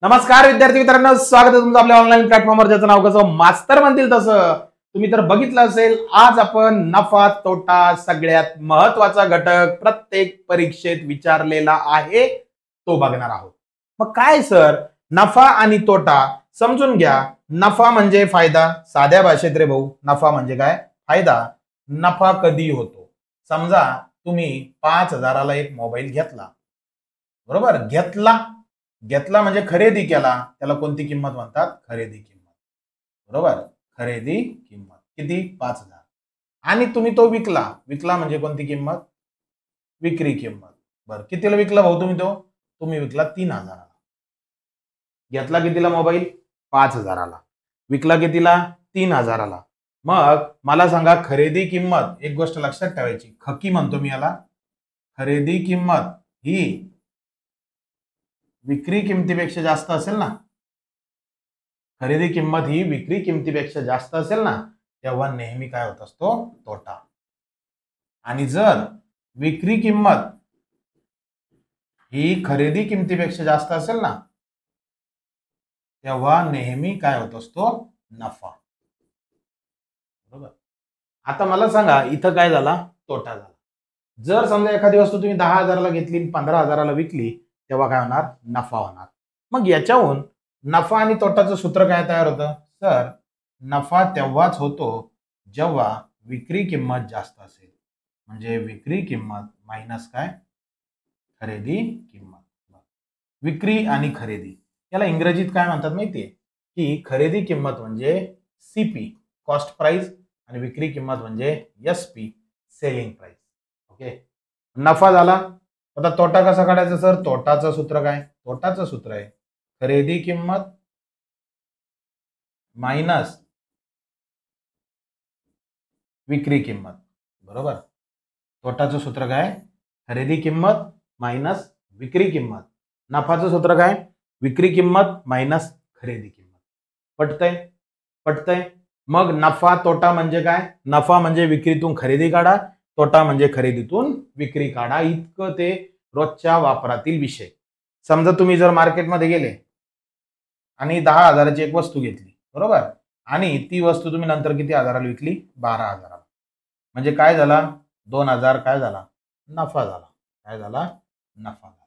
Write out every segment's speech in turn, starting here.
नमस्कार विद्यार्थी मित्रांनो, स्वागत आहे तुमचं आपल्या ऑनलाईन प्लॅटफॉर्मवर, ज्याचं नाव कसं मास्तर म्हणतील तसं. तुम्ही तर बघितलं असेल, आज आपण नफा तोटा सगळ्यात महत्वाचा घटक प्रत्येक परीक्षेत विचारलेला आहे तो बघणार आहोत. मग काय सर, नफा आणि तोटा समजून घ्या. नफा म्हणजे फायदा, साध्या भाषेत रे भाऊ. नफा म्हणजे काय? फायदा. नफा कधी होतो? समजा तुम्ही 5,000ला एक मोबाईल घेतला, बरोबर? घेतला म्हणजे खरेदी केला, त्याला कोणती किंमत म्हणतात? खरेदी किंमत. बरोबर? खरेदी किंमत किती? 5,000. आणि तुम्ही तो विकला म्हणजे कोणती किंमत? विक्री किंमत. बरं, कितीला विकला भाऊ तुम्ही तो? तुम्ही विकला 3,000ला. घेतला कितीला मोबाईल? 5,000ला. विकला कितीला? 3,000ला. मग मला सांगा, खरेदी किंमत, एक गोष्ट लक्षात ठेवायची, खकी म्हणतो मी याला. खरेदी किंमत ही विक्री किमतीपेक्षा जास्त असेल ना, खरेदी किंमत ही विक्री किमतीपेक्षा जास्त असेल ना, तेव्हा नेहमी काय होत असतो? तोटा. आणि जर विक्री किंमत ही खरेदी किमतीपेक्षा जास्त असेल ना, तेव्हा नेहमी काय होत असतो? नफा. बरोबर. आता मला सांगा, इथं काय झाला? तोटा झाला. जर समजा एखादी वस्तू तुम्ही 10,000ला घेतली, 15,000ला विकली, तेव्हा काय होणार? नफा होणार. मग याच्याहून नफा आणि तोटाचं सूत्र काय तयार होतं? सर, नफा तेव्हाच होतो जेव्हा विक्री किंमत जास्त असेल. म्हणजे विक्री किंमत मायनस काय? खरेदी किंमत. विक्री आणि खरेदी याला इंग्रजीत काय म्हणतात माहितीये? की खरेदी किंमत म्हणजे सीपी, कॉस्ट प्राइस, आणि विक्री किंमत म्हणजे एसपी, सेलिंग प्राइस. ओके, नफा झाला. आता तोटा कसा काढायचा सर? तोटाचं सूत्र काय? तोटाचं सूत्र आहे खरेदी किंमत मायनस विक्री किंमत. बरोबर. तोटाचं सूत्र काय? खरेदी किंमत मायनस विक्री किंमत. नफाचं सूत्र काय? विक्री किंमत मायनस खरेदी किंमत. पटतंय? मग नफा तोटा म्हणजे काय? नफा म्हणजे विक्रीतून खरेदी काढा, तोटा म्हणजे खरेदीतून विक्री काढा. इतकं ते रोजच्या वापरातील विषय. समजा तुम्ही जर मार्केटमध्ये गेले आणि 10,000ची एक वस्तू घेतली, बरोबर, आणि ती वस्तू तुम्ही नंतर किती हजाराला विकली? 12,000ला. म्हणजे काय झाला? 2,000 काय झाला? नफा झाला. काय झाला? नफा झाला.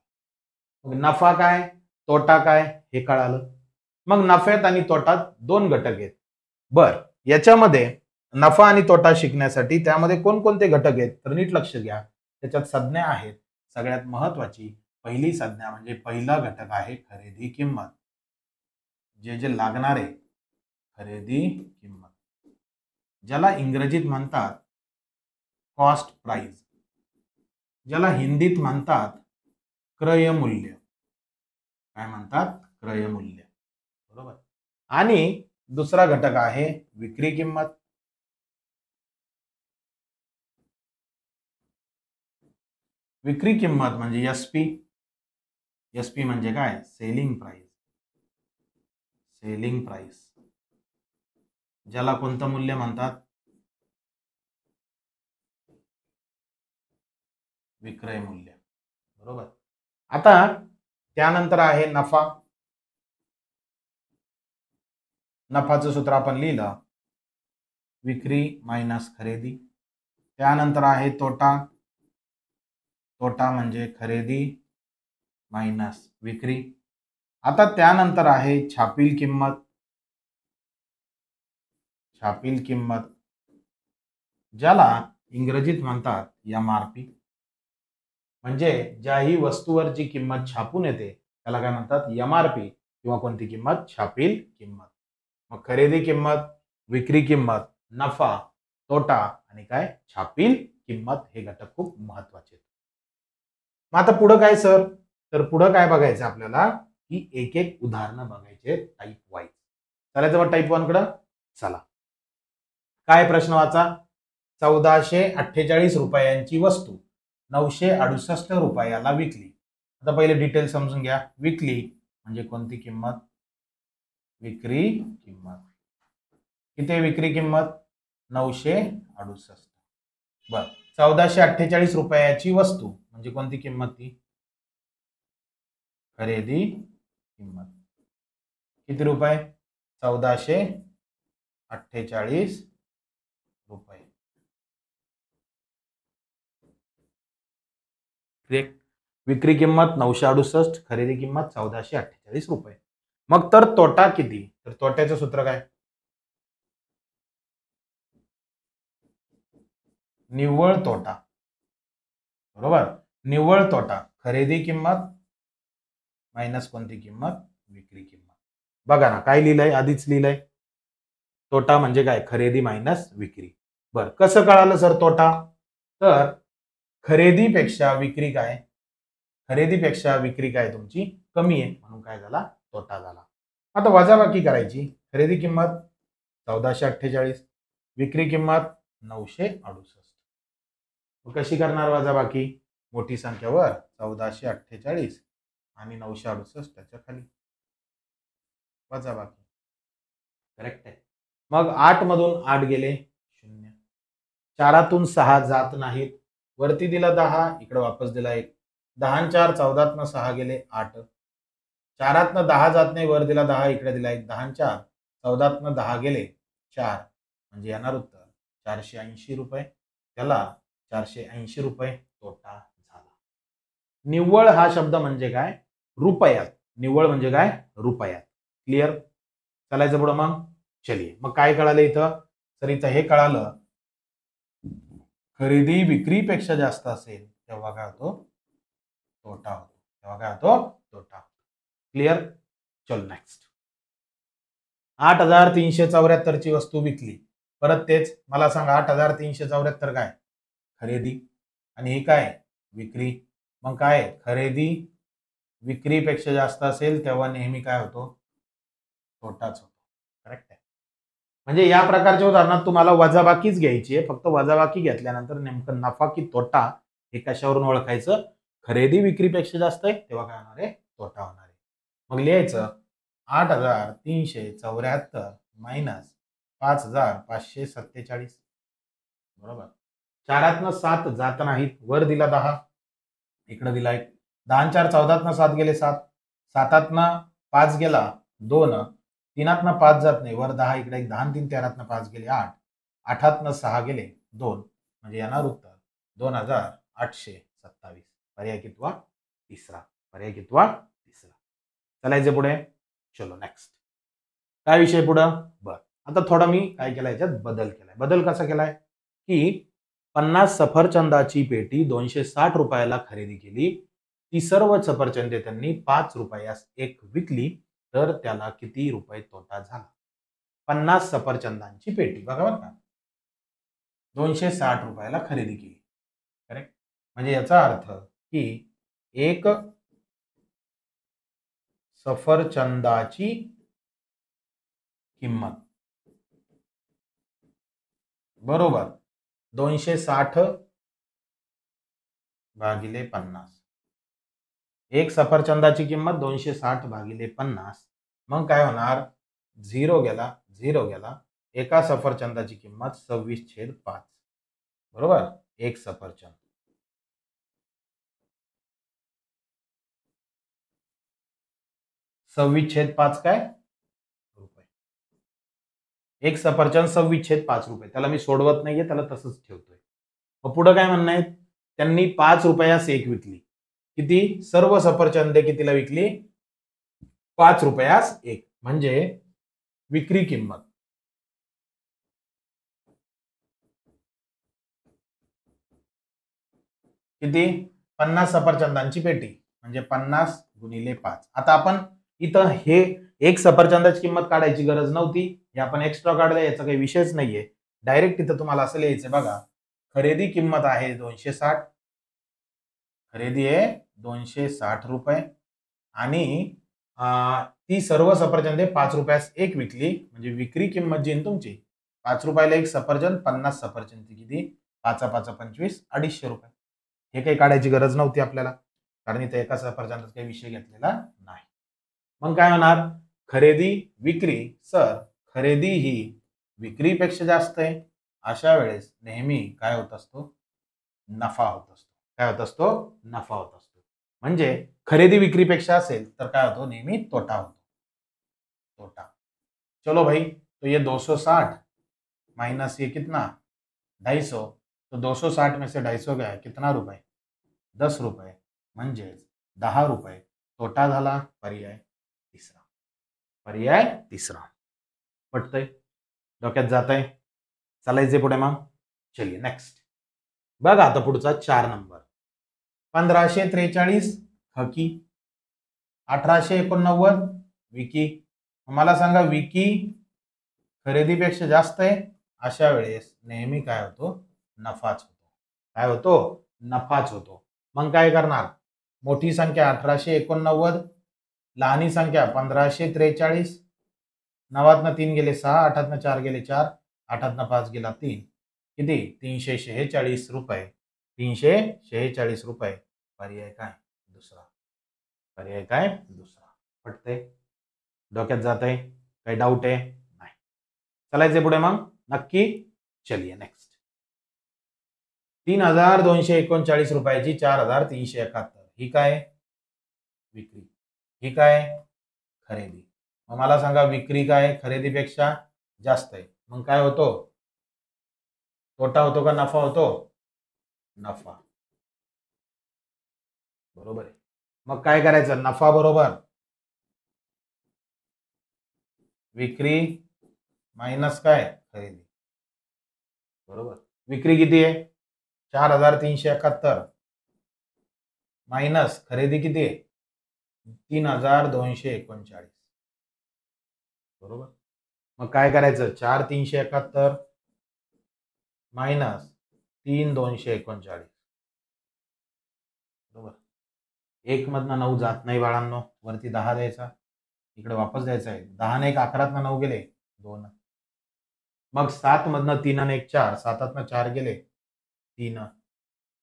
मग नफा काय, तोटा काय, हे कळालं. मग नफ्यात आणि तोटात दोन घटक आहेत. बर, याच्यामध्ये नफा आणि तोटा शिकण्यासाठी त्यामध्ये कोणकोणते घटक आहेत तर नीट लक्ष घ्या. त्याच्यात संज्ञा आहेत. सगळ्यात महत्वाची पहिली संज्ञा म्हणजे पहिला घटक आहे खरेदी किंमत. जे लागणार आहे खरेदी किंमत, ज्याला इंग्रजीत म्हणतात कॉस्ट प्राइस, ज्याला हिंदीत म्हणतात क्रयमूल्य. काय म्हणतात? क्रयमूल्य. बरोबर. आणि दुसरा घटक आहे विक्री किंमत. विक्री किंमत म्हणजे एसपी. एसपी म्हणजे काय? Selling price. सेलिंग प्राइस, ज्याला कोणतं मूल्य म्हणतात? विक्रय मूल्य. बरोबर. आता त्यानंतर आहे नफा. नफाचं सूत्र आपण लिहिलं, विक्री मायनस खरेदी. त्यानंतर आहे तोटा. तोटा म्हणजे खरेदी मायनस विक्री. आता त्यानंतर आहे छापील किंमत. छापील किंमत, ज्याला इंग्रजीत म्हणतात एमआरपी. म्हणजे ज्याही वस्तूवर जी किंमत छापून येते त्याला काय म्हणतात? एमआरपी, किंवा कोणती किंमत? छापील किंमत. मग खरेदी किंमत, विक्री किंमत, नफा, तोटा आणि काय? छापील किंमत. हे घटक खूप महत्वाचे. मग आता पुढे काय सर? तर पुढे काय बघायचं आपल्याला? की एक एक उदाहरणं बघायचे टाईप वाईज. चालायचं मग टाईप 1 कडे. चला, काय प्रश्न वाचा? 1,448 रुपयांची वस्तू 968 रुपयाला विकली. आता पहिले डिटेल समजून घ्या. विकली म्हणजे कोणती किंमत? विक्री किंमत. किती विक्री किंमत? 968. बर, 1,448 रुपयाची वस्तू म्हणजे कोणती किंमत? ती खरेदी किंमत. किती रुपये? 1448 रुपये. विक्री किंमत 968, खरेदी किंमत 1448 रुपये. मग तर तोटा किती? तर तोट्याचं सूत्र काय? निव्वळ तोटा. बरोबर. निव्वळ तोटा खरेदी किंमत मायनस कोणती किंमत? विक्री किंमत. बघा ना, काय लिहिलंय? आधीच लिहिलंय. तोटा म्हणजे काय? खरेदी मायनस विक्री. बर, कसं कळालं सर तोटा? तर खरेदीपेक्षा विक्री काय? खरेदीपेक्षा विक्री काय तुमची कमी आहे, म्हणून काय झाला? तोटा झाला. आता वजाबाकी करायची. खरेदी किंमत 1448, विक्री किंमत 968. कशी करणार वजाबाकी? मोठी संख्यावर 1448 आणि 968 त्याच्या खाली वजाबाकी. करेक्ट आहे. मग 8 मधून 8 गेले 0, 4तून 6 जात नाहीत, वरती दिला 10, इकडे वापस दिला 1, 10 4 14तनं 6 गेले 8, 4तनं 10 जात नाही, वर दिला 10, इकडे दिला 1, 10 4 14तनं 10 गेले 4, म्हणजे येणार उत्तर 480 रुपये. त्याला 480 रुपये तोटा झाला. निव्वळ हा शब्द म्हणजे काय? रुपयात. निव्वळ म्हणजे काय? रुपयात. क्लिअर? चालायचं पुढं मग. चलिए, मग काय कळालं इथं? तर इथं हे कळालं, खरेदी विक्रीपेक्षा जास्त असेल तेव्हा काय होतो? तोटा होतो. तेव्हा काय होतो? तोटा. क्लिअर? चल नेक्स्ट. 8374 ची वस्तू विकली. परत तेच मला सांगा, 8374 काय? खरेदी. आणि हे काय? विक्री. मग काय? खरेदी विक्रीपेक्षा जास्त असेल तेव्हा नेहमी काय होतो? तोटाच होतो. करेक्ट आहे. म्हणजे या प्रकारच्या उदाहरणात तुम्हाला वजाबाकीच घ्यायची आहे. फक्त वजाबाकी घेतल्यानंतर नेमकं नफा की तोटा हे कशावरून ओळखायचं? खरेदी विक्रीपेक्षा जास्त आहे तेव्हा काय होणार आहे? तोटा होणार आहे. मग लिहायचं 8374 मायनस 5547. बरोबर. 4तनं 7 जात नाहीत, वर दिला 10, इकडे दिला 1, 10 4 14तनं 7 गेले 7, 7तनं 5 गेला 2, 3तनं 5 जात नाही, वर 10, इकडे 1, 10 3 13तनं 5 गेले 8, 8तनं 6 गेले 2, म्हणजे येणार उत्तर 2827. पर्याय कितवा? तिसरा. पर्याय कितवा? तिसरा. चालायचे पुढे. चलो नेक्स्ट. काय विषय पुढं? बर, आता थोडा मी काय केलाय याच्यात बदल केलाय. बदल कसा केलाय? की 50 सफरचंदाची पेटी 260 रुपयाला खरेदी केली. ती सर्व सफरचंदे त्यांनी 5 रुपयास एक विकली, तर त्याला किती रुपये तोटा झाला? 50 सफरचंदांची पेटी. बघा बरं का, 260 रुपयाला खरेदी केली. करेक्ट? म्हणजे याचा अर्थ की एक सफरचंदाची किंमत बरोबर 260 भागिले 50. एक सफरचंदाची किंमत 260 भागिले 50. मग काय होणार? 0 गेला, 0 गेला. एका सफरचंदाची किंमत 26/5. बरोबर. एक सफरचंद. 26/5 काय? रुपये. एक सफरचंद 26/5 रुपये. त्याला मी सोडवत नाहीये, त्याला तसंच ठेवतोय. मग पुढे काय म्हणणं आहे? त्यांनी 5 रुपयास एक विकली. किती? सर्व सफरचंदे कितीला विकली? 5 रुपयास एक. म्हणजे विक्री किंमत किती? 50 सफरचंदांची पेटी म्हणजे 50 गुणिले 5. आता आपण इथं हे एक सफरचंदाची किंमत काढायची गरज नव्हती, हे आपण एक्स्ट्रा काढलं, याचा काही विषयच नाहीये. डायरेक्ट इथं तुम्हाला असं लिहायचं बघा, खरेदी किंमत आहे 260. खरेदी आहे 260 रुपये आणि ती सर्व सफरचंदे 5 रुपयास एक विकली, म्हणजे विक्री किंमत जी आहे तुमची 5 रुपयाला एक सफरचंद, 50 सफरचंद किती? 5 5 25, 250 रुपये. हे काही काढायची गरज नव्हती आपल्याला, कारण इथे एका सफरचंदात काही विषय घेतलेला नाही. मग काय होणार? खरेदी विक्री. सर, खरेदी ही विक्रीपेक्षा जास्त आहे, अशा वेळेस नेहमी काय होत असतो? नफा होत असतो. काय होत असतो? नफा होत असतो. म्हणजे खरेदी विक्रीपेक्षा असेल तर काय होतो? नेहमी तोटा होतो. तोटा। चलो भाई, तो ये 260 माइनस ये कितना 250, तो 260 में से 250 गया कितना रुपये 10 रुपये, म्हणजेच 10 रुपये तोटा झाला। पर्याय तिसरा, पर्याय तिसरा। पटतंय, डोक्यात जातंय, चालायचे पुढे मग। चलिए नेक्स्ट बघा आता पुढचा 4 नंबर। 1543 हकी, 1889 विकी। मला सांगा विकी खरेदीपेक्षा जास्त आहे, अशा वेळेस नेहमी काय होतो नफाच होतो। काय होतो नफाच होतो। मग काय करणार, मोठी संख्या 1889, लहानी संख्या 1543, 9 3 गेले 6, 8 4 गेले 4, 8 5 गेला 3, किती 346 रुपये, 346 रुपये। पर्याय काय दुसरा, पर्याय काय दुसरा। पटतंय, डोक्यात जातंय, काही डाऊट आहे नाही, चलायचे पुढे मग नक्की। चलिए नेक्स्ट। 3239 रुपयाची 4371, ही काय विक्री, ही काय खरेदी। मग मला सांगा विक्री काय खरेदीपेक्षा जास्त आहे, मग काय होतो तोटा होतो का नफा होतो, नफा। बरोबर आहे। मग काय करायचं, नफा बरोबर विक्री मायनस काय खरेदी। बरोबर, विक्री किती आहे 4371 मायनस खरेदी किती आहे 3239। बरोबर, मग काय करायचं 4371 मायनस 3239। बरोबर, 1 मधनं 9 जात नाही बाळांनो, वरती 10 द्यायचा, इकडे वापस द्यायचा आहे। 10 ने 1 11 9 गेले 2, मग 7 मधनं 3 आणि 1 4, 7 4 गेले 3,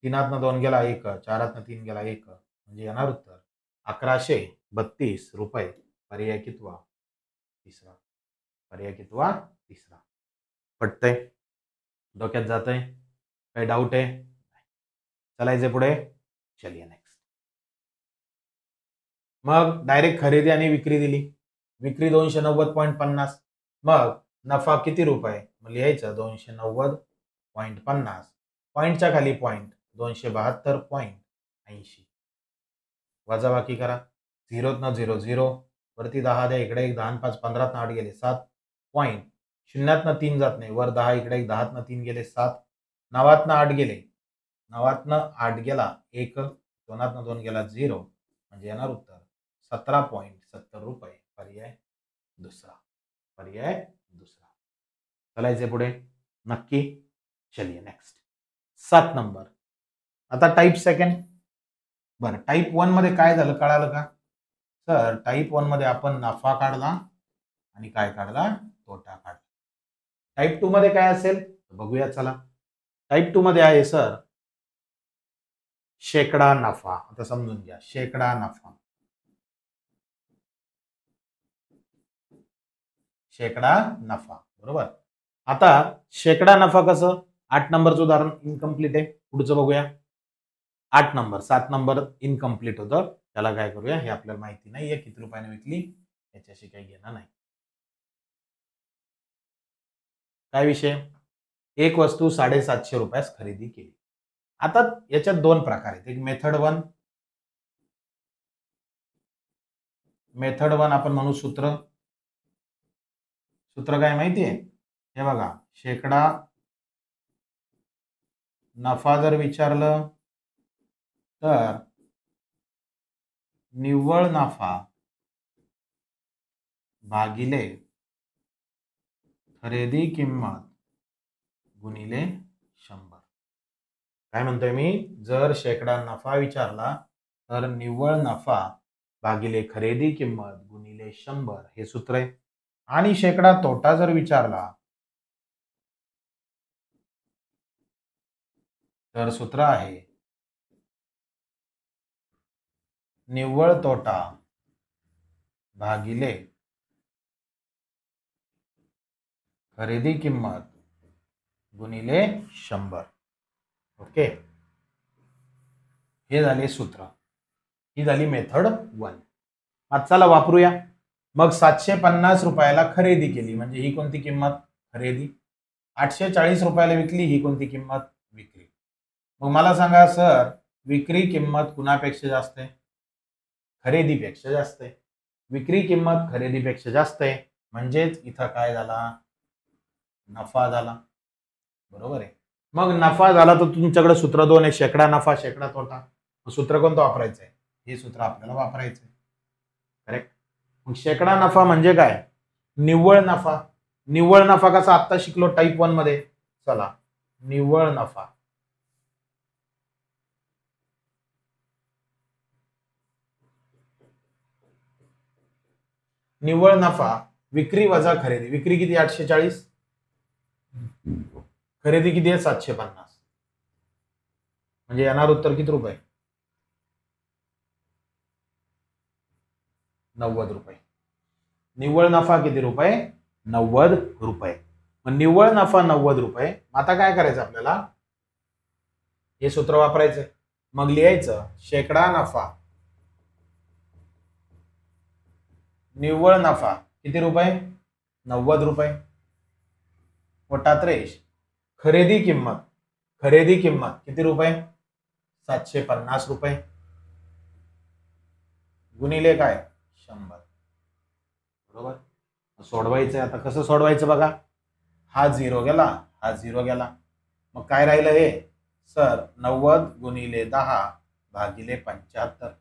3 2 गेला 1, 4 3 गेला 1, म्हणजे येणार उत्तर 1132 रुपये। पर्याय कितवा तिसरा, पर्याय कितवा तिसरा। पटतंय, डोक्यात जातंय, काही डाऊट आहे, चलायचे पुढे। चलिए नेक्स्ट। मग डायरेक्ट खरेदी आणि विक्री दिली, विक्री 290.50, मग नफा किती रुपये, मग लिहायचं 290.50, पॉईंटच्या खाली पॉईंट 272.80, वजाबाकी करा, 0 0 0, वरती 10 द्या, इकडे एक 10 5 15 8 गेले 7, पॉईंट 0 3 जात नाही, वर 10 इकडे एक 10 3 गेले 7, 9 8 गेले, 9 8 गेला 1, 2 2 गेला 0, म्हणजे येणार उत्तर 17.70 रुपये। पर्याय दुसरा, पर्याय दुसरा। चलायचे पुढे नक्की। चलिए नेक्स्ट 7 नंबर। आता टाइप सेकंड। बरं, टाइप 1 मध्ये काय झालं कळालं का सर, टाइप 1 मध्ये आपण नफा काढला आणि काय काढला तोटा काढला। टाइप 2 मध्ये काय असेल बघूया, चला। टाइप 2 मध्ये आहे सर शेकडा नफा। आता समजून घ्या, शेकडा नफा, शेकडा नफा। बरोबर, आता शेकडा नफा कसं, 8 नंबरचं उदाहरण इनकम्प्लीट आहे, पुढचं बघूया। 8 नंबर, 7 नंबर इनकम्प्लीट होतं, त्याला काय करूया, हे आपल्याला माहिती नाहीये किती रुपयाने विकली, याच्याशी काही घेणं नाही। काय विषय, एक वस्तू 750 रुपयास खरेदी केली। आता याच्यात 2 प्रकार आहेत, एक मेथड 1, मेथड 1 आपण म्हणू सूत्र, सूत्र काय माहितीये, हे बघा, शेकडा नफा जर विचारलं तर निव्वळ नफा भागिले खरेदी किंमत गुणिले 100। काय म्हणतोय मी, जर शेकडा नफा विचारला तर निव्वळ नफा भागिले खरेदी किंमत गुणिले 100 हे सूत्र आहे। आणि शेकडा तोटा जर विचारला तर सूत्र आहे निव्वळ तोटा भागिले खरेदी किंमत गुणिले 100। ओके, हे झाले सूत्र, ही झाली मेथड 1। आज चला वापरूया। मग 750 रुपयाला खरेदी केली म्हणजे ही कोणती किंमत? खरेदी. 840 रुपयाला विकली ही कोणती किंमत? विक्री. मग मला सांगा सर, विक्री किंमत कुणापेक्षा जास्त आहे? खरेदीपेक्षा जास्त आहे. विक्री किंमत खरेदीपेक्षा जास्त आहे म्हणजेच इथं काय झाला? नफा झाला. बरोबर आहे. मग नफा झाला तर तुमच्याकडे सूत्र 2 आहे, शेकडा नफा शेकडा तोटा. सूत्र कोणतं वापरायचं आहे? हे सूत्र आपल्याला वापरायचं आहे. करेक्ट. मग शेकडा नफा म्हणजे काय? निव्वळ नफा. निव्वळ नफा कसा आता शिकलो टाइप 1 मध्ये. चला, निव्वळ नफा निव्वळ नफा विक्री वजा खरेदी. विक्री किती? 840. खरेदी किती आहे? 750. म्हणजे येणार उत्तर किती रुपये? 90 रुपये. निव्वळ नफा किती रुपये? 90 रुपये. मग निव्वळ नफा 90 रुपये. आता काय करायचं आपल्याला? हे सूत्र वापरायचं. मग लिहायचं शेकडा नफा निव्वळ नफा किती रुपये? 90 रुपये. पोटात रेष. खरेदी किंमत किती रुपये? 750 रुपये. गुणिले काय? 100. बरोबर. सोडवायचं. आता कसं सोडवायचं बघा. हा 0 गेला, हा 0 गेला. मग काय राहिलं हे? सर 90 गुणिले 10 भागिले 75.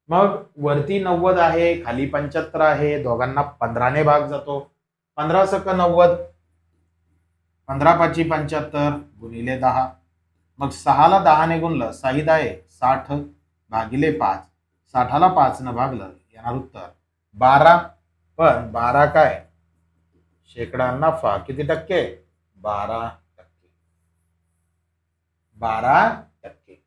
मग वरती 90 आहे, खाली 75 आहे, दोघांना 15 ने भाग जातो. 15 सक 90, 15 पाची 75 गुणिले 10. मग 6 ला 10 ने गुणलं, 6 आहे 60 भागिले 5. 60 ला 5 न भागलं, येणार उत्तर 12. पण 12 काय? शेकडा नफा किती टक्के? 12%. 12%.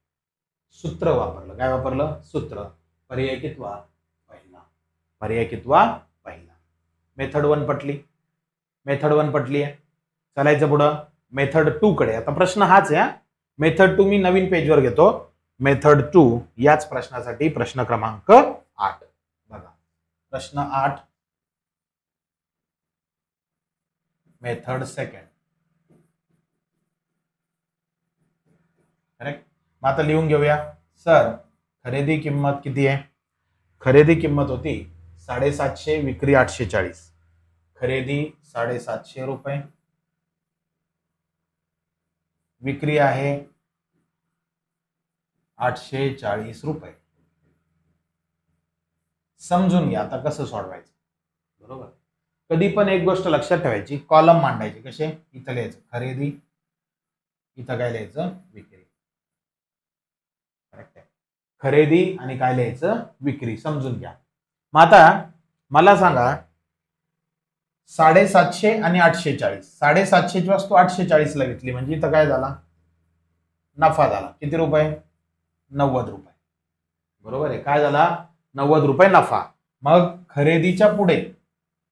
सूत्र वापरलं. काय वापरलं? सूत्र. पर्याय कितवा? पहिला. पर्याय कितवा? पहिला. मेथड 1 पटली. मेथड 1 पटली आहे. चालायचं पुढं मेथड 2 कडे. आता प्रश्न हाच आहे. मेथड 2 मी नवीन पेजवर घेतो. मेथड 2 याच प्रश्नासाठी प्रश्न क्रमांक 8 बघा. प्रश्न 8 मेथड 2. करेक्ट. मग आता लिहून घेऊया. सर खरेदी किंमत किती आहे? खरेदी किंमत होती 750, विक्री 840. खरेदी 750 रुपये, विक्री आहे 840 रुपये. समजून घ्या आता कसं सोडवायचं. बरोबर. कधी पण एक गोष्ट लक्षात ठेवायची, कॉलम मांडायचे. कसे? इथं लिहायचं खरेदी, इथं काय लिहायचं? विक्री. करेक्ट आहे. खरेदी आणि काय लिहायचं? विक्री. समजून घ्या. मग आता मला सांगा 750 आणि 840. 750 ची वस्तू 840 ला विकली म्हणजे इथं काय झाला? नफा झाला. किती रुपये? 90 रुपये. बरोबर आहे. काय झाला? 90 रुपये नफा. मग खरेदीच्या पुढे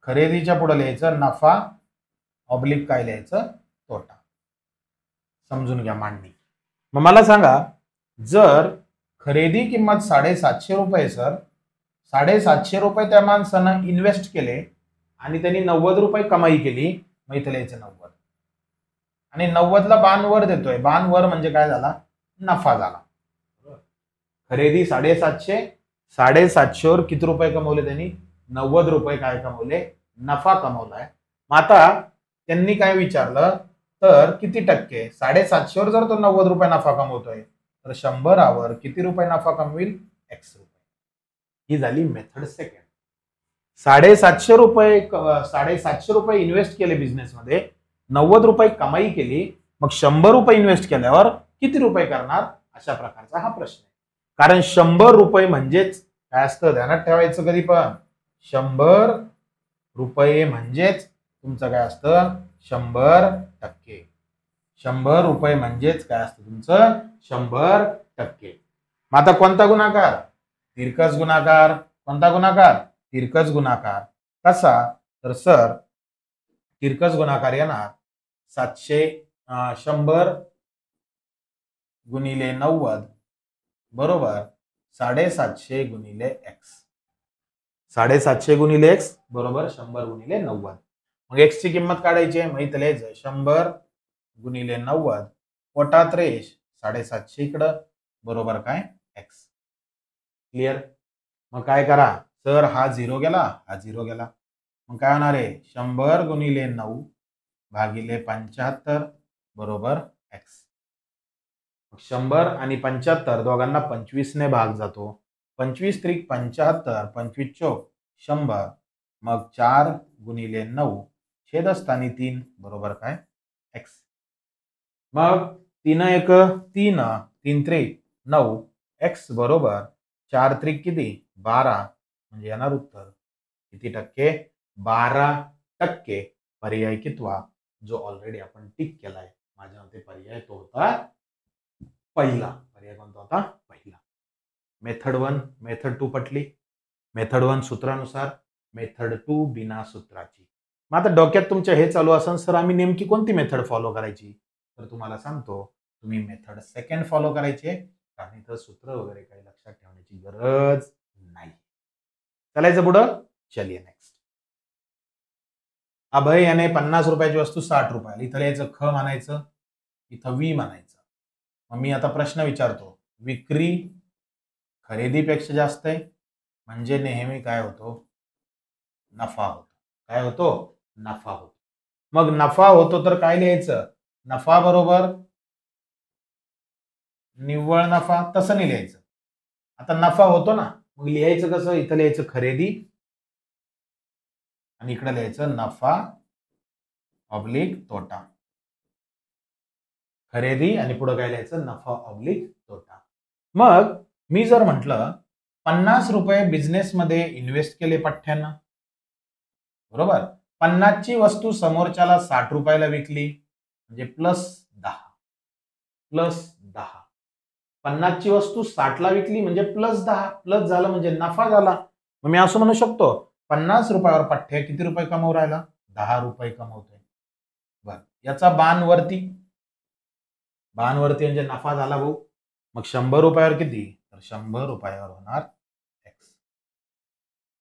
लिहायचं नफा ऑब्लिक काय लिहायचं? तोटा. समजून घ्या मांडणी. मग मला सांगा जर खरेदी किंमत 750 रुपये, सर 750 रुपये त्या माणसानं इन्व्हेस्ट केले आणि त्यांनी 90 रुपये कमाई केली. मग इथे लिहायचं 90. आणि 90 ला बाण वर देतोय. बाण वर म्हणजे काय झाला? नफा झाला. खरेदी 750, 750 वर किती रुपये कमवले त्यांनी? 90 रुपये काय कमवले? नफा कमवलाय. मग आता त्यांनी काय विचारलं तर किती टक्के? 750 वर जर तो 90 रुपये नफा कमवतोय तर 100 वर किती रुपये नफा कमविल? x रुपये. ही झाली मेथड 2. 750 रुपये इन्व्हेस्ट केले बिझनेस मध्ये, 90 रुपये कमाई केली. मग 100 रुपये इन्व्हेस्ट केल्यावर किती रुपये करणार? अशा प्रकारचा हा प्रश्न आहे. कारण 100 रुपये म्हणजेच काय असतं? ध्यानात ठेवायचं कधी पण. 100 रुपये म्हणजेच तुमचं काय असतं? 100%. 100 रुपये म्हणजेच काय असतं तुमचं? 100%. मग आता कोणता गुणाकार? तिरकस गुणाकार. कोणता गुणाकार? तिरकस गुणाकार. कसा? तर सर तिरकस गुणाकार येणार 100 गुणिले 90 बरोबर 750 गुणिले x. 750 गुणिले x बरोबर 100 गुणिले 90. मग x ची किंमत काढायची आहे, माहित लिहायचं 100 गुणिले 90 पोटात रेष 750 इकडं बरोबर काय x. क्लिअर. मग काय करा सर, हा 0 गेला, हा 0 गेला, मग काय होणार आहे 100 गुणिले 9 भागिले 75 बरोबर x. 100 आणि 75 दोघांना 25 ने भाग जातो. 25 त्रिक 75, 25 चौक 100, मग 4 गुणिले 9 छेदस्थानी 3 बरोबर काय x. मग 3 1 3, 3 त्रिक 9, x बरोबर 4 त्रिक किती 12, म्हणजे येणार उत्तर किती टक्के 12%. पर्याय कितवा जो ऑलरेडी आपण टिक केलाय माझ्या मते पर्याय तो होता पहिला. पर्याय कोणता होता पहिला. मेथड 1 मेथड 2 पटली. मेथड 1 सूत्रानुसार, मेथड 2 बिना सूत्राची. मग आता डोक्यात तुमच्या हे चालू असेल सर आम्ही नेमकी कोणती मेथड फॉलो करायची, तर तुम्हाला सांगतो तुम्ही मेथड सेकंड फॉलो करायची, कारण इथं सूत्र वगैरे काही लक्षात ठेवण्याची गरज नाही. चालायचं पुढं. चलिए नेक्स्ट. अभय याने 50 रुपयाची वस्तू 60 रुपयाला, इथं यायचं ख म्हणायचं, इथं वी म्हणायचं. मग मी आता प्रश्न विचारतो, विक्री खरेदीपेक्षा जास्त आहे म्हणजे नेहमी काय होतो नफा होतो. काय होतो नफा होतो. मग नफा होतो तर काय लिहायचं, नफा बरोबर निव्वळ नफा, तसं नाही लिहायचं. आता नफा होतो ना, मग लिहायचं कसं, इथं लिहायचं खरेदी आणि इकडे लिहायचं नफा ऑब्लिक तोटा. खरेदी आणि पुढे काय लिहायचं नफा ऑब्लिक तोटा. मग मी जर म्हटलं 50 रुपये बिझनेस मध्ये इन्व्हेस्ट केले पठ्ठ्यानं, बरोबर, 50 ची वस्तू समोरच्याला 60 रुपयाला विकली म्हणजे +10, +10. 50 ची वस्तू 60 ला विकली म्हणजे +10, प्लस झालं म्हणजे नफा झाला. मग मी असं म्हणू शकतो 50 रुपयावर पठ्ठ्या किती रुपये कमवू राहिला, 10 रुपये कमवतोय. बर, याचा बाण वरती म्हणजे नफा झाला भाऊ. मग 100 रुपयावर किती, तर 100 रुपयावर होणार x.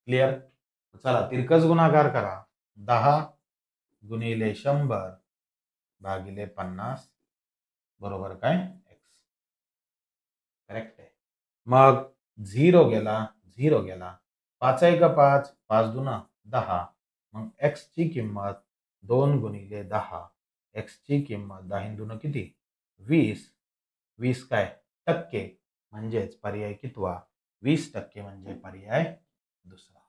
क्लिअर. चला तिरकस गुणाकार करा, 10 गुणिले 100 भागिले 50 बरोबर काय x. करेक्ट आहे. मग 0 गेला, 0 गेला, 5 1 5, 5 2 10, मग x ची किंमत 2 गुणिले 10, x ची किंमत 10 2 किती 20, 20 काय टक्के, म्हणजेच पर्याय कितवा 20% म्हणजे पर्याय दुसरा.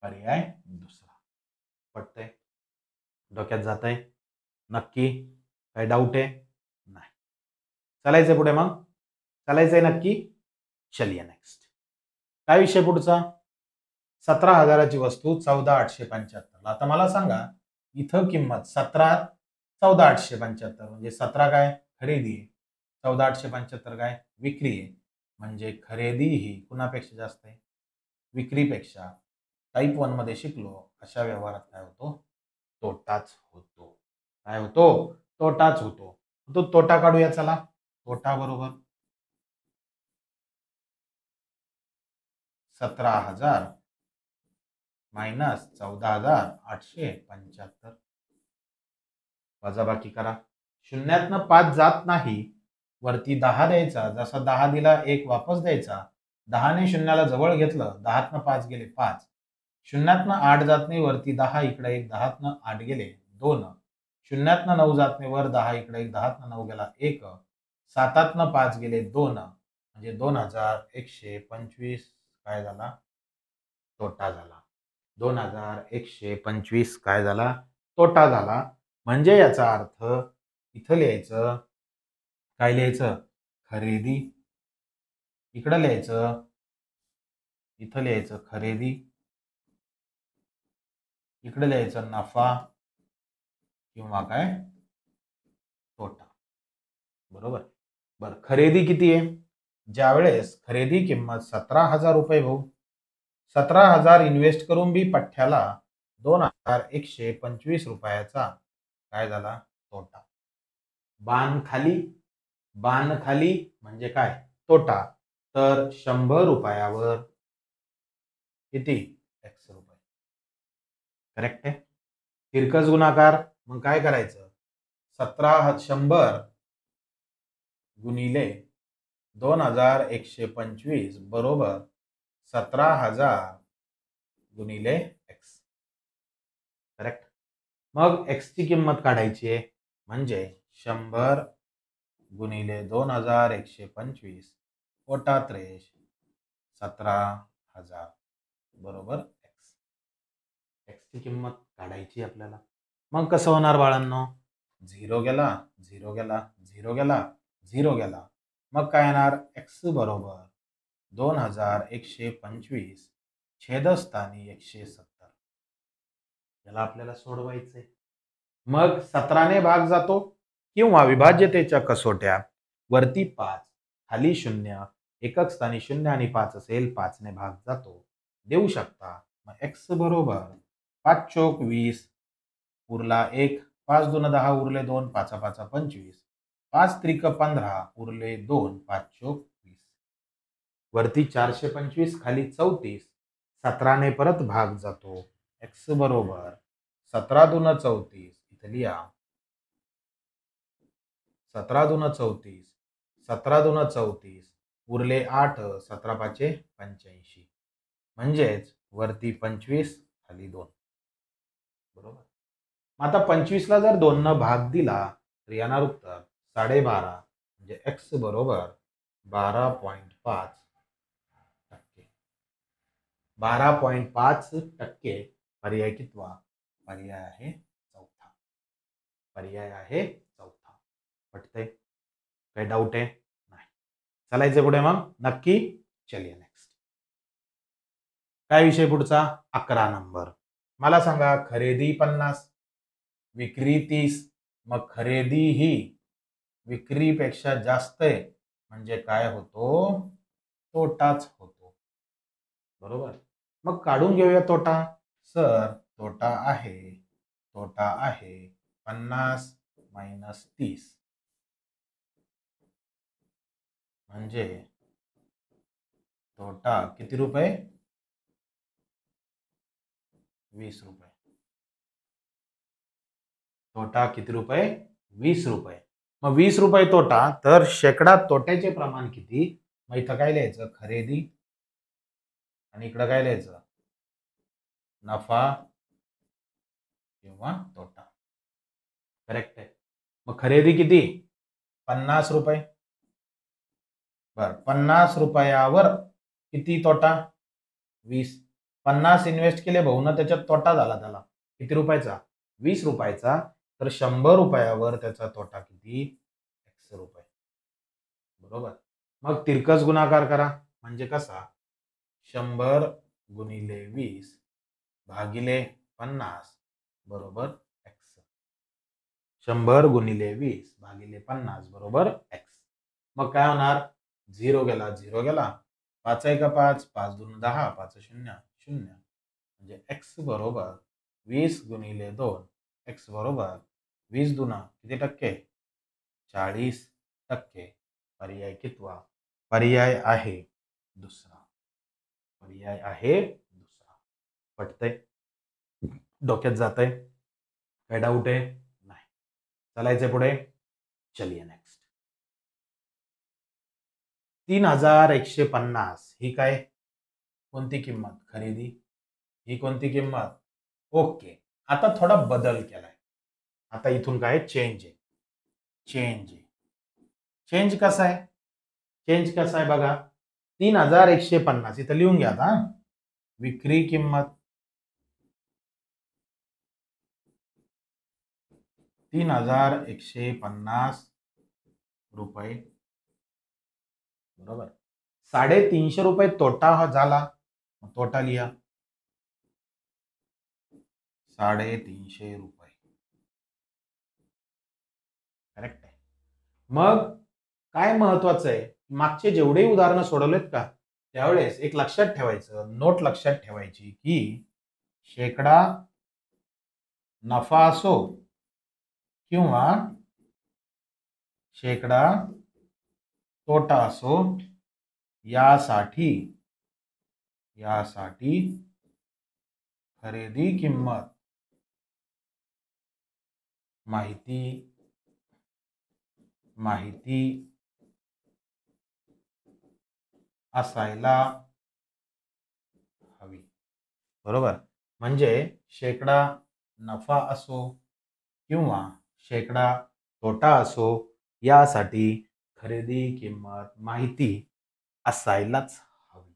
पर्याय दुसरा. पटतंय, डोक्यात जातंय नक्की, काय डाऊट आहे नाही. चालायचंय पुढे. मग चालायचंय नक्की. चलिए नेक्स्ट. काय विषय पुढचा, 17,000ची वस्तू 14,875. आता मला सांगा इथं किंमत 17 14,875 म्हणजे 17 काय खरेदी आहे, 14,875 काय विक्री आहे, म्हणजे खरेदी ही कुणापेक्षा जास्त आहे विक्रीपेक्षा. टाईप 1 मध्ये शिकलो अशा व्यवहारात काय होतो तोटाच होतो. काय होतो तोटाच होतो. तो तोटा काढूया. चला, तोटा बरोबर 17,000 मायनस 14,875. वजाबाकी करा. शून्यातनं 5 जात नाही, वरती 10 द्यायचा, जसा 10 दिला 1 वापस द्यायचा. 10 ने शून्याला जवळ घेतलं, 10तनं 5 गेले 5. शून्यातनं 8 जात नाही, वरती 10 इकडे 1, 10तनं 8 गेले 2. शून्यातनं 9 जात नाही, वर 10 इकडे 1, 10तनं 9 गेला 1. 7तनं 5 गेले 2, म्हणजे 2,125 काय झाला तोटा झाला. 2,125 काय झाला तोटा झाला. म्हणजे याचा अर्थ इथं लिहायचं काय लिहायचं खरेदी, इकडं लिहायचं इथं लिहायचं खरेदी, इकडे लिहायचं नफा किंवा काय तोटा. बरोबर. बर, खरेदी किती आहे, ज्यावेळेस खरेदी किंमत 17,000 रुपये भाऊ, 17,000 इन्व्हेस्ट करून बी पठ्ठ्याला 2,125 रुपयाचा काय झाला तोटा. बाण खाली, बाण खाली म्हणजे काय तोटा. तर 100 रुपयावर किती x रुपये. करेक्ट आहे. तिरकस गुणाकार मग काय करायचं, 100 गुणिले 2125 बरोबर 17,000 गुणिले x. करेक्ट. मग x ची किंमत काढायची आहे, म्हणजे 100 गुणिले 2125 पोटात रेष 17,000 बरोबर x. x ची किंमत काढायची आपल्याला. मग कसं होणार बाळांनो, 0 गेला 0 गेला 0 गेला 0 गेला, मग काय येणार, x बरोबर 2125 छेदस्थानी 170. याला आपल्याला सोडवायचंय. मग 17ने भाग जातो किंवा विभाज्यतेच्या कसोट्या वरती 5 खाली 0 एकक स्थानी 0 आणि 5 असेल, 5ने भाग जातो देऊ शकता. मग x बरोबर 5 चोक 20 उरला 1, 5 दून 10 उरले 2, 5 5 25, 5 त्रिक 15 उरले 2, 5 चोक 20. वरती 425 खाली 34, 17ने परत भाग जातो. x बरोबर 17 दून 34 इथे लिहा 17 दून 34, 17 दून 34 उरले 8, 17 5 85, म्हणजेच वरती 25 खाली 2. बरोबर. आता 25 ला जर 2 न भाग दिला तर येणार उत्तर 12.5, म्हणजे x बरोबर 12.5%. 12.5% पर्याय कितवा, पर्याय आहे चौथा. पर्याय आहे चौथा. पटतंय? काही डाऊट आहे? नाही. चालायचं पुढे मग नक्की. चलिए नेक्स्ट. काय विषय पुढचा, 11 नंबर. मला सांगा, खरेदी 50 विक्री 30, मग खरेदी ही विक्रीपेक्षा जास्त आहे, म्हणजे काय होतो, तोटाच होतो. बरोबर. मग काढून घेऊया तोटा. सर तोटा आहे 50 मायनस 30, म्हणजे तोटा किती रुपये, 20 रुपये. तोटा किती रुपये, 20 रुपये. मग 20 रुपये तोटा, तर शेकडा तोट्याचे प्रमाण किती, मग इथं काय लिहायचं, खरेदी, आणि इकडं काय लिहायचं, नफा किंवा तोटा. करेक्ट आहे. मग खरेदी किती, 50 रुपये. बर, 50 रुपयावर किती तोटा, 20. 50 इन्व्हेस्ट केले भाऊ ना, त्याच्यात तोटा झाला त्याला किती रुपयाचा, 20 रुपयाचा. तर 100 रुपयावर त्याचा तोटा किती, 100 रुपये. बरोबर. मग तिरकस गुणाकार करा, म्हणजे कसा, 100 गुणिले 20 भागिले 50 बरोबर x. 100 गुणिले 20 भागिले 50 बरोबर x. मग काय होणार, 0 गेला 0 गेला, 5 1 5, 5 2 10, 5 0 0, म्हणजे x बरोबर 20 गुणिले 2, x बरोबर 20 दुना किती टक्के, 40%. पर्याय कितवा, पर्याय आहे दुसरा. पर्याय आहे दुसरा. पटतंय, डोक्यात जातंय, काय डाऊट आहे, नाही. चालायचंय पुढे. चलिए नेक्स्ट. 3150 ही काय, कोणती किंमत, खरेदी. ही कोणती किंमत, ओके. आता थोडा बदल केलाय, आता इथून काय चेंज आहे. चेंज कसा आहे, चेंज कसा आहे बघा. 3150 इथं लिहून घ्या आता. विक्री किंमत 3150 रुपये, बरोबर. 350 रुपये तोटा हा झाला, तोटा लिहा 350 रुपये. करेक्ट आहे. मग काय महत्वाचं आहे, मागचे जेवढे उदाहरणं सोडवलेत का, त्यावेळेस एक लक्षात ठेवायचं, नोट लक्षात ठेवायची, की शेकडा नफा असो किंवा शेकडा तोटा असो, यासाठी यासाठी खरेदी किंमत माहिती असायला हवी. बरोबर. म्हणजे शेकडा नफा असो किंवा शेकडा तोटा असो, यासाठी खरेदी किंमत माहिती असायलाच हवी.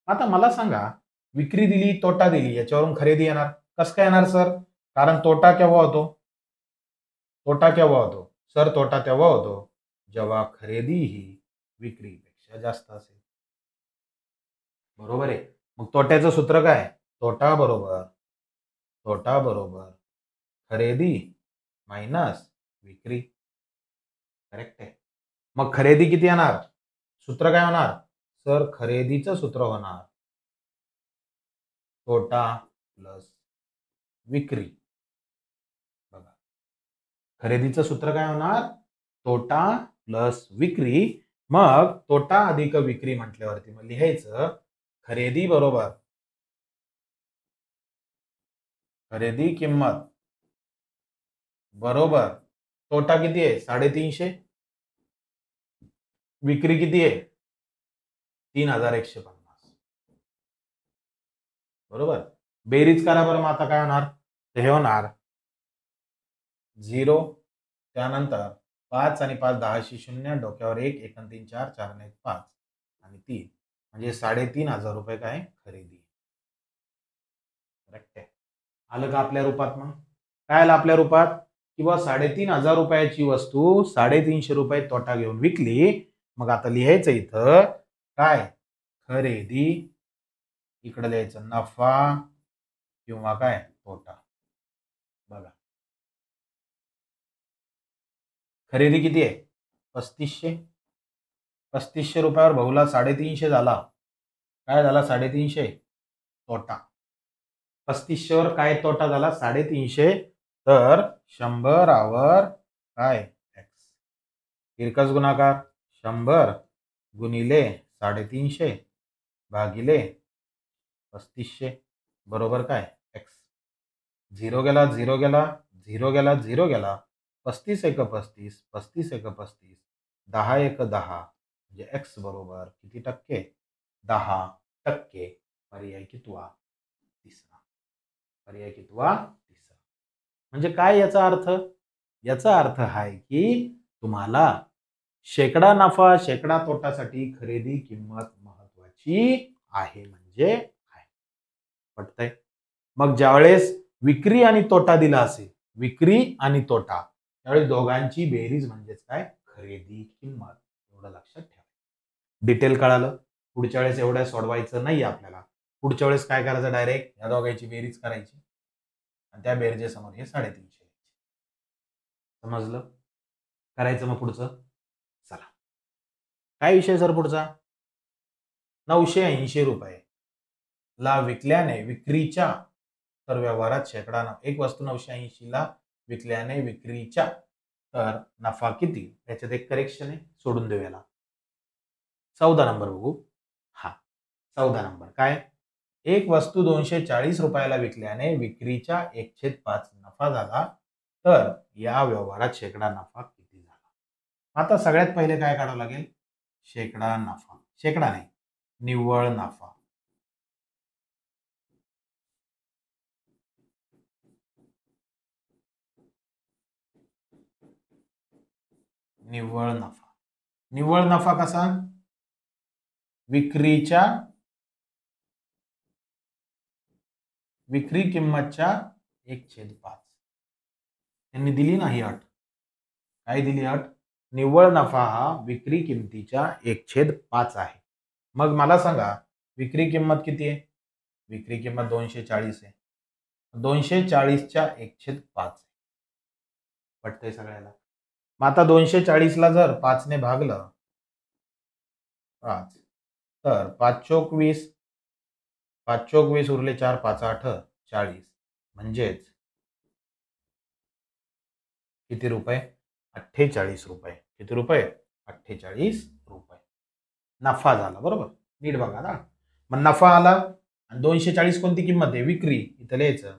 आता मला सांगा, विक्री दिली, तोटा दिली, याच्यावरून खरेदी येणार. कसं काय येणार सर? कारण तोटा केव्हा होतो? सर तोटा तेव्हा होतो जेव्हा खरेदी ही विक्रीपेक्षा जास्त असेल. बरोबर आहे. मग तोट्याचं सूत्र काय? तोटा बरोबर खरेदी मायनस विक्री. करेक्ट आहे. मग खरेदी किती येणार? सूत्र काय होणार? सर खरेदीचं सूत्र होणार तोटा प्लस विक्री. बघा, खरेदीचं सूत्र काय होणार? तोटा प्लस विक्री. मग तोटा अधिक विक्री म्हटल्यावरती मग लिहायचं खरेदी बरोबर खरेदी किंमत बरोबर तोटा किती आहे? 350. विक्री किती आहे? 3150. बरोबर. बेरीज करा बरं. मग आता काय होणार? तर हे होणार 0, त्यानंतर 5 आणि 5 10शी 0, डोक्यावर 1, 1 आणि 3 4, 4 आणि 1 5 आणि 3, म्हणजे 3500 रुपये काय खरेदी. करेक्ट आहे. आलं का आपल्या रूपात? मग काय आलं आपल्या रूपात? किंवा 3500 रुपयाची वस्तू 350 रुपये तोटा घेऊन विकली. मग आता लिहायचं इथं काय? खरेदी, इकडे लिहायचं नफा किंवा काय तोटा. बघा, खरेदी किती आहे? 3500. 3500 रुपयावर भाऊला 350 झाला. काय झाला? 350 तोटा. 3500 वर काय तोटा झाला? 350. तर 100 काय एक्स. तिरकस गुणाकार 100 गुणिले 350 भागिले 3500 बरोबर काय एक्स. 0 गेला, 0 गेला, 0 गेला, 0 गेला. 35 एक 35, 35 एक 35, 10 एक 10, म्हणजे एक्स बरोबर किती टक्के? 10%. पर्याय कितवा? तिसरा. पर्याय कितवा? तिसरा. म्हणजे काय याचा अर्थ? याचा अर्थ आहे की तुम्हाला शेकडा नफा शेकडा तोटासाठी खरेदी किंमत महत्वाची आहे. म्हणजे काय पटतंय? मग ज्यावेळेस विक्री आणि तोटा दिला असेल, विक्री आणि तोटा, त्यावेळेस दोघांची बेरीज म्हणजेच काय? खरेदी किंमत. एवढं लक्षात ठेवा. डिटेल कळालं? पुढच्या वेळेस एवढं सोडवायचं नाही आपल्याला. पुढच्या वेळेस काय करायचं? डायरेक्ट या दोघांची बेरीज करायची आणि त्या बेरजेसमोर हे 350. समजलं? करायचं मग पुढचं. चला, काय विषय सर पुढचा? 980 रुपये ला विकल्याने विक्रीच्या, तर व्यवहारात शेकडा एक वस्तू 980 ला विकल्याने विक्रीच्या तर नफा किती? याच्यात एक करेक्शन आहे, सोडून देऊ याला. 14 नंबर बघू. हा 14 नंबर काय? एक वस्तू 240 रुपयाला विकल्याने विक्रीच्या 1/5 नफा झाला, तर या व्यवहारात शेकडा नफा किती झाला? आता सगळ्यात पहिले काय काढावं लागेल? शेकडा नफा. शेकडा नाही, निव्वळ नफा. निव्वळ नफा. निव्वळ नफा कसा? विक्री किंमतच्या 1/5. त्यांनी दिली नाही अट. काय दिली अट? निव्वळ नफा हा विक्री किमतीच्या 1/5 आहे. मग मला सांगा, विक्री किंमत किती आहे? विक्री किंमत 240 आहे. 240च्या 1/5. पटतंय सगळ्याला? मग आता 240ला जर 5 ने भागलं, 5, तर 5 चोक 20, 5 चोक 20 उरले 4, 5 8 40, म्हणजेच किती रुपये? 48 रुपये. किती रुपये? 48 रुपये नफा झाला. बरोबर. नीट बघा ना. मग नफा आला आणि 240 कोणती किंमत आहे? विक्री. इथं लिहायचं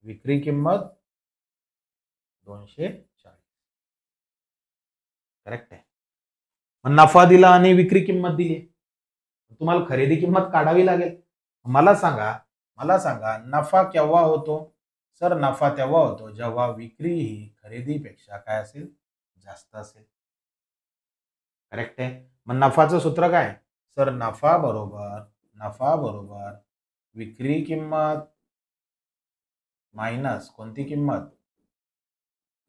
विक्री किंमत 240. करेक्ट आहे. मग नफा दिला आणि विक्री किंमत दिली. तुम्हाला खरेदी किंमत काढावी लागेल. मला सांगा नफा केव्हा होतो? सर नफा तेव्हा होतो जेव्हा विक्री ही खरेदीपेक्षा काय असेल? जास्त असेल. करेक्ट आहे. मग नफाचं सूत्र काय? सर नफा बरोबर विक्री किंमत मायनस कोणती किंमत?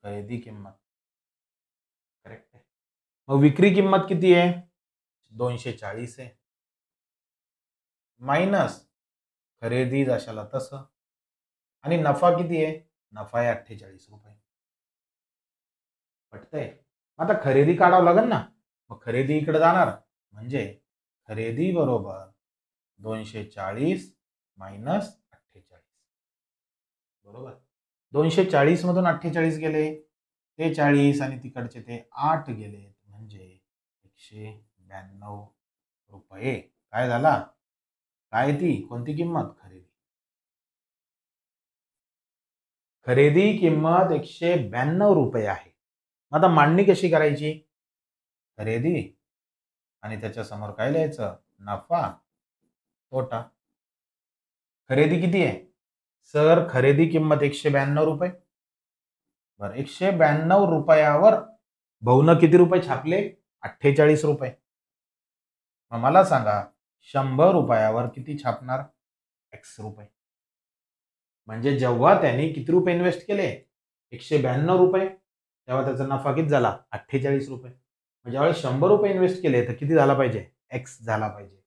खरेदी किंमत. करेक्ट आहे. मग विक्री किंमत किती आहे? 240 आहे. मायनस खरेदी जशाला तसं. आणि नफा किती आहे? नफा आहे 48 रुपये. पटतंय? आता खरेदी काढावं लागेल ना. मग खरेदी इकडे जाणार म्हणजे खरेदी बरोबर 240 मायनस 48. बरोबर. 240 मधून 48 गेले ते 40 आणि तिकडचे ते 8 गेले म्हणजे 192 रुपये. काय झाला? काय ती कोणती किंमत? खरेदी किंमत 192 रुपये आहे. आता मांडणी कशी करायची? खरेदी आणि त्याच्या समोर काय लिहायचं? नफा तोटा. खरेदी किती आहे? सर खरेदी किंमत 192 रुपये. बरं 192 रुपयावर भाऊनं किती रुपये छापले? 48 रुपये. मग मला सांगा 100 रुपयावर किती छापणार? x रुपये. म्हणजे जेव्हा त्यांनी किती रुपये इन्व्हेस्ट केले? 192 रुपये. तेव्हा त्याचा नफा किती झाला? 48 रुपये. म्हणजे ज्यावेळेस 100 रुपये इन्व्हेस्ट केले तर किती झाला पाहिजे? x झाला पाहिजे.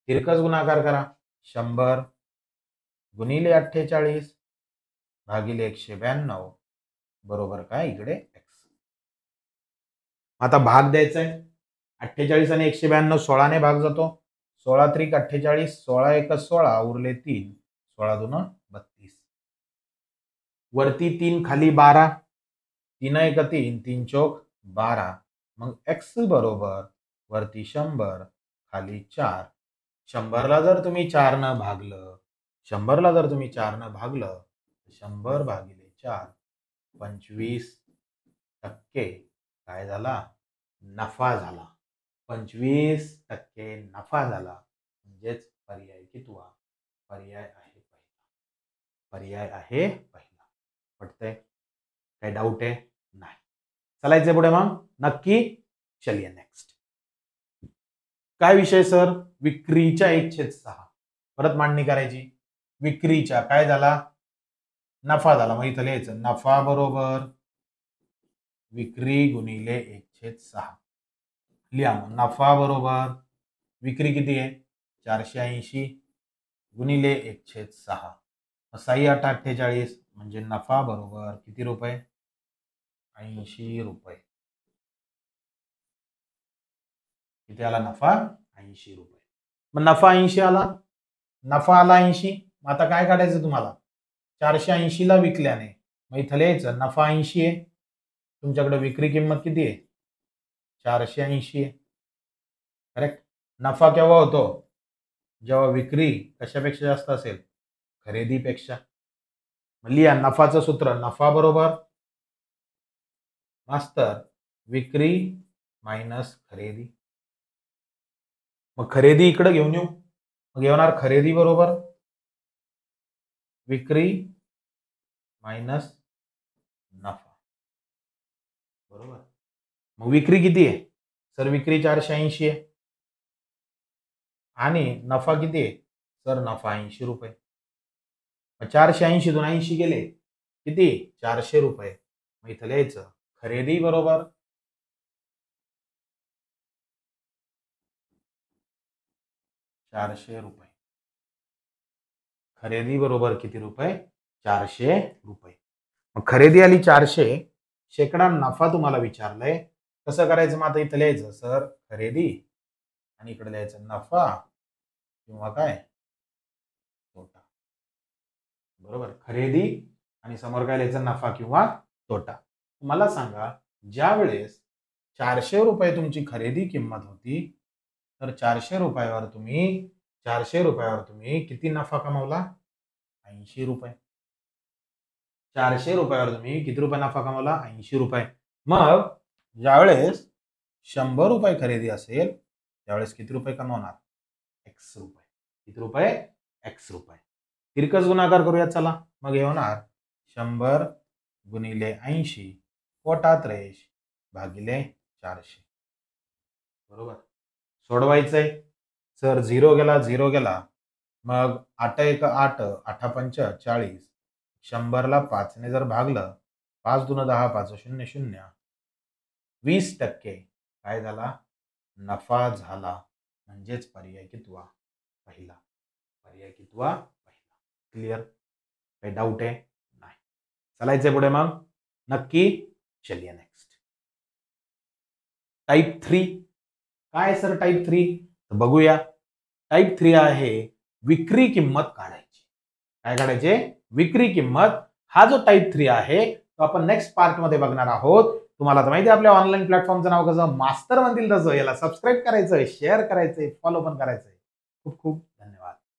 तिरकस गुणाकार करा. 100 गुणिले 48 भागिले 192 बरोबर काय? इकडे x. आता भाग द्यायचा आहे. 48 आणि 192 16 ने भाग जातो. 16 त्रिक 48, 16 एक 16 उरले 3, 16 दून 32. वरती 3 खाली 12, 3 एक 3, 3 चौक 12. मग x बरोबर वरती 100 खाली 4. 100ला जर तुम्ही 4 न भागलं 100 भागिले 4 25% काय झाला? नफा झाला. 25% नफा झाला. म्हणजेच पर्याय कितवा? पर्याय आहे पहिला. पटतंय? काही डाऊट आहे? नाही. चालायचंय पुढे मग? नक्की. चलिए नेक्स्ट. काय विषय सर? विक्रीच्या 1/6. परत मांडणी करायची. विक्रीच्या काय झाला? नफा झाला. मग इथं लिहायचं नफा बरोबर विक्री गुणिले 1/6. लिहा मग नफा बरोबर विक्री किती आहे? 480 गुणिले 1/6. 6 8 48 म्हणजे नफा बरोबर किती रुपये? 80 रुपये. किती आला नफा? 80 रुपये. मग नफा 80 आला. 80. मग आता काय काढायचं तुम्हाला? 480 ला विकल्याने. मग इथं लिहायचं नफा 80 आहे. तुमच्याकडे विक्री किंमत किती आहे? 480 आहे. करेक्ट. नफा केव्हा होतो? जेव्हा विक्री कशापेक्षा जास्त असेल? खरेदीपेक्षा. लिहा नफाचं सूत्र. नफा बरोबर मास्तर विक्री मायनस खरेदी. मग खरेदी इकडे घेऊन येऊ. मग येणार खरेदी बरोबर विक्री मायनस नफा. बरोबर. मग विक्री किती आहे? सर विक्री 480 आहे. आणि नफा किती आहे? सर नफा 80 रुपये. 480 दून 80 गेले किती? 400 रुपये. मग इथं लिहायचं खरेदी बरोबर ₹400. खरेदी बरोबर किती रुपये? 400 रुपये. मग खरेदी आली 400. शेकडा नफा तुम्हाला विचारलंय. कसं करायचं? मग आता इथं लिहायचं सर खरेदी आणि इकडे लिहायचं नफा किंवा काय? तोटा. बरोबर. खरेदी आणि समोर काय लिहायचं? नफा किंवा तोटा. मला सांगा ज्या वेळेस 400 रुपये तुमची खरेदी किंमत होती तर 400 रुपयावर तुम्ही 400 रुपयावर तुम्ही किती नफा कमावला? 80 रुपये. 400 रुपयावर तुम्ही किती रुपये नफा कमावला? 80 रुपये. मग ज्यावेळेस 100 रुपये खरेदी असेल त्यावेळेस किती रुपये कमावणार? x रुपये. किती रुपये? x रुपये. तिरकस गुणाकार करूया चला. मग हे होणार 100 गुणिले 80 पोटात रेष भागिले 400. बरोबर. सोडवायचंय. सर 0 गेला 0 गेला. मग 8 1 8 8 5 40. 100 ला 5 ने जर भागलं 5 दून 10 5 0 0. 20% काय झाला? नफा झाला. म्हणजेच पर्याय कितवा? पहिला. पर्याय कितवा? पहिला. क्लिअर? काही डाऊट आहे? नाही. चालायचंय पुढे मग? नक्की. चलिए नेक्स्ट. टाइप 3. काय सर टाइप 3? बघूया. टाइप 3 आहे विक्री किंमत काढायची. काय काढायचे? विक्री किंमत. हा जो टाइप 3 आहे तो आपण नेक्स्ट पार्ट मध्ये बघणार आहोत. तुम्हाला तर माहिती आहे आपल्या ऑनलाईन प्लॅटफॉर्मचं नाव कसं? मास्टर म्हणतील तसं. याला सबस्क्राईब करायचं, शेअर करायचंय, फॉलो पण करायचंय. खूप खूप धन्यवाद.